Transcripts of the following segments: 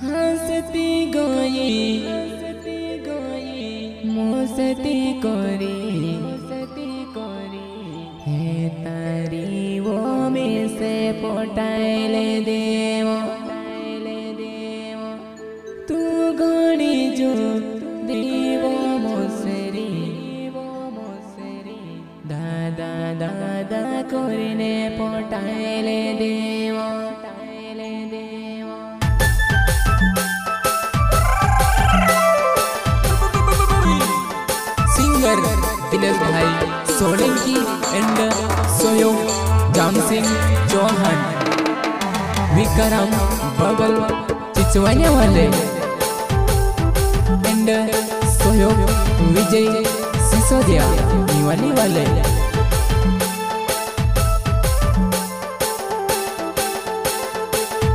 हंसती गई मस्ती करी है तारी वो में से पटाइले देव तू गणी जो देव मोसरी दादा दादा करने पटाइले देव सिंगर दिनेश भाई सोलंकी एंड सोयो जाम सिंह चौहान विक्रम बबल चिचवाने वाले एंड सोयो विजय सिसोदिया निवाली वाले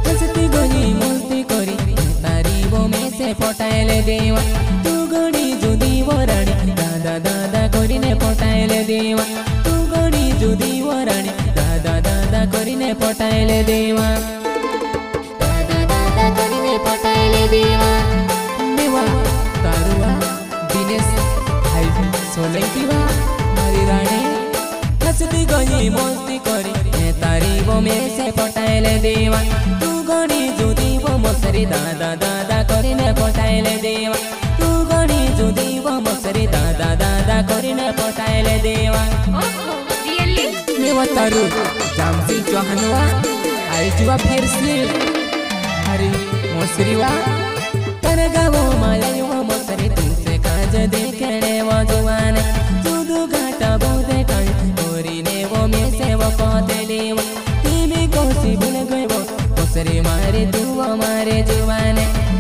हंसती गई मस्ती करी तारी वो में से पटाइले देवा तू गणी जुदी वराणी दादा दादा करीने पटाइले देवा तू गणी जुदी वराणी दादा दादा करीने पटाइले देवा दादा दादा करीने पटाइले देवा मेवा तारुआ दिनेश भाई सोलंकी वा मारी रानी हंसती गई मस्ती करी है तारी वो में से पटाइले देवा तू गणी जुदी वो मोसरी दादा दादा करीने पटाइले देवा तू गणी जुदी वो मोसरी दादा दादा करीने पटाइले देवा रियली मेवा तारू जाम सिंह चौहान वा आई जुआ फिर से हरी मोसरी वा तरगा वो माया वो मोसरी तुमसे काज देखने वो जुआन जुदू घाटा बोदे कई गोरी ने वो में से वो कोतेली वो तीमी कोसी भूल गए वो मोसरी मारे तू वो मारे जुआन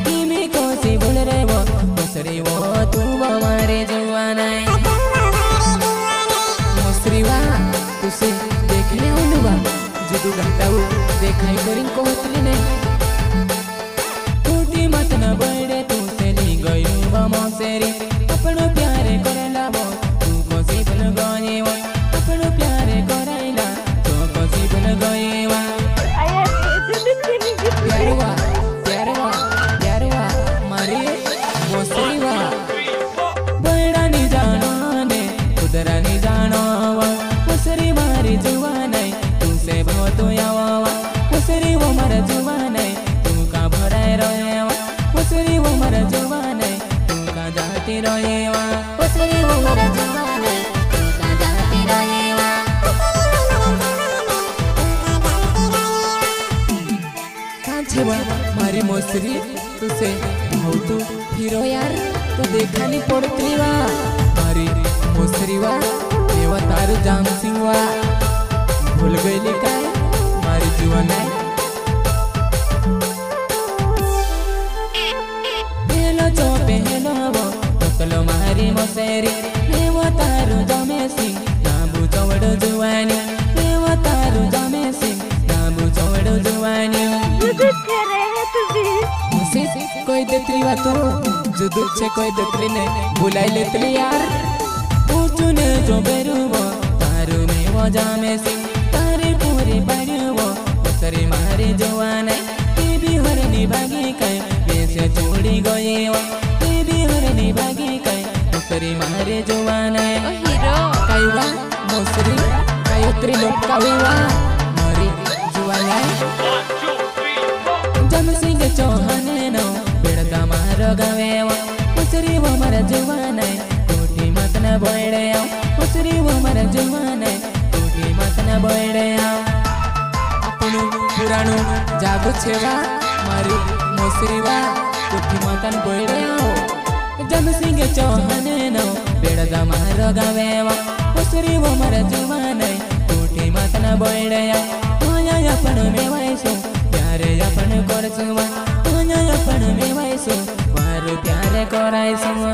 तीमी कोसी भूल रहे वो मोसरी वो तू वो मारे जुआन मोसरी वा तुसे देखने उनुवा जुदू घाटा वो देखाई करिन कोतली ने टूटी मत न बड़े तू से ली गई वो मोसरी अपनो प्यारे करला वो तू कोसी भूल गई वो अपनो प्यारे करैला तो कोसी भूल गई वो प्यारवा मारी मोसरी वा बड़ा नी जानो ने उधरा नी जानो वा मोसरी मारी जुवान तू से बहुत यावा मोसरी वो मर जुवान तू का भराए रहे वा मोसरी वो मर जुवान तू का जाती रहे वा मोसरी वो मर जुवान तू का जाती रहे वा कांचेवा मारी मोसरी तुसे बहुत हीरो यार तो देखा नहीं पड़ती वा मारी मोसरी वा देवा तारू जाम सिंह वा भूल गई काय मारी जुआन हेलो चोपे हेलो वो तकलो मारी मोसरी देवा तारू जामे सिंह नाबू चौड़ जुआनी देवा तारू जामे सिंह नाबू चौड़ जुआनी कोई देखली वा तू जो दुख से कोई देखली ने बुलाई लेतली यार पूछने जो बेरुवो तारू में वो जामे सिंह तारे पूरी बड़ुवो मोसरी मारी जुआन भी हरनी भागी कई वैसे छोड़ी गई वो भी हरनी भागी कई मोसरी मारी जुआन हीरो कई वा मोसरी कई उतरी लोग कई वा मारी जुआन जम सिंह चौहान नो बेड़दा मारो गावे मोसरी वो मर जुआन टूटी मत न बोड़े मोसरी वो मर जुआन टूटी मत न बोड़े अपनु पुराणु जागो छेवा मारी मोसरी वा टूटी मत न बोड़े जम सिंह चौहान नो बेड़दा मारो गावे मोसरी वो मर जुआन टूटी मत न बोड़े अपन में वैसो प्यारे अपन करसुवा तुझे अपन में वैसो वार प्यारे कराइसुवा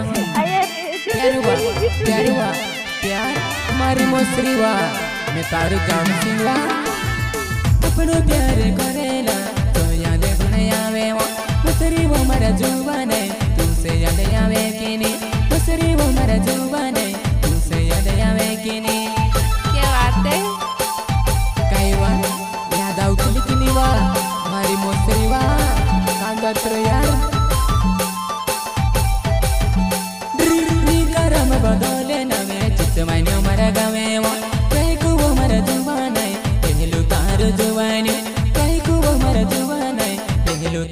प्यारुवा प्यार मारी मोसरी वा मैं तारू जाम सिंह वा अपनो प्यारे करेला तो याद बने आवे वो मोसरी वो मर जुबान तुमसे याद आवे कि नहीं मोसरी वो मर जुबान तुमसे याद आवे कि नहीं क्या बात है कई वा याद आउत कि नहीं वा मारी मोसरी वा कांदत्र यार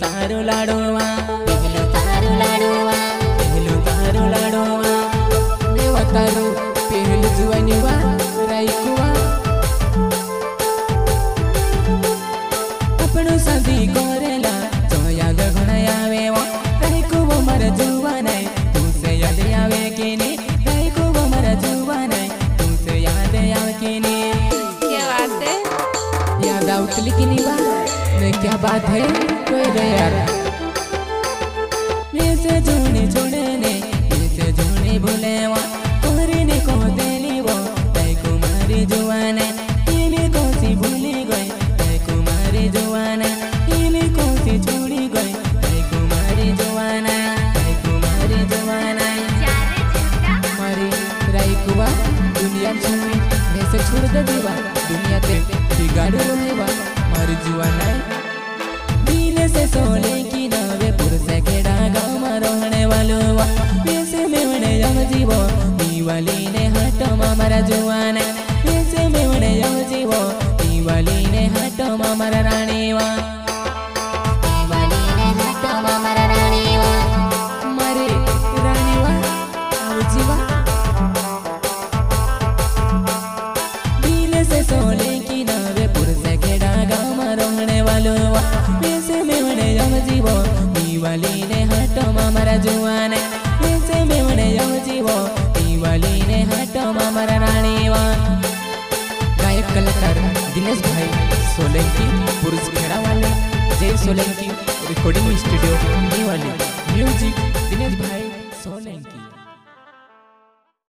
तारो लाडोवा पहलू तारो लाडोवा पहलू तारो लाडोवा देवा तारो पहलू जुवानीवा राईकुवा अपनो शादी करेला तो याद घणा आवेवा राईकुवा मारा जुवाना तुसे याद आवे के ने राईकुवा मारा जुवाना तुसे याद आवे के ने क्या बात है याद आउटली की नहीं बात मैं क्या बात है कोई रे यार मेरे जोड़े जोड़ने मेरे जोड़े भूले वा कोरे ने को देली वो तय कुमारी जुवाने ये में कोसी भूली गई तय कुमारी जुवाने ये में कोसी छोड़ी गई तय कुमारी जुवाना तय कुमारी जुवाना हमारी राईकुवा दुनिया छोड़ी मैं से छोड़ दे दीवा दुनिया ते बिगाड़ रहेवा हमारी जुवाना दिल से सोले की नवे पुरसे केड़ा गाँव रहने वालो वैसे मेवने जम जीवो दीवाली ने हटो मारा जुवाना वैसे मेवने जम जीवो दीवाली ने हटो मारा रानी वा दीवाली ने हटो मारा रानी वा मारे रानी वा आओ जीवा दिल से सोले की नवे पुरसे केड़ा गाँव रहने वालो वैसे मेवने जम जीवो दीवाली ने हटो मारा जुवाने वैसे मेवने जम जीवो दीवाली ने हटो मारा रानी वा गायक कलाकार दिनेश भाई सोलंकी पुरुष खेड़ा वाले जय सोलंकी रिकॉर्डिंग स्टूडियो नीवाली म्यूजिक दिनेश भाई सोलंकी।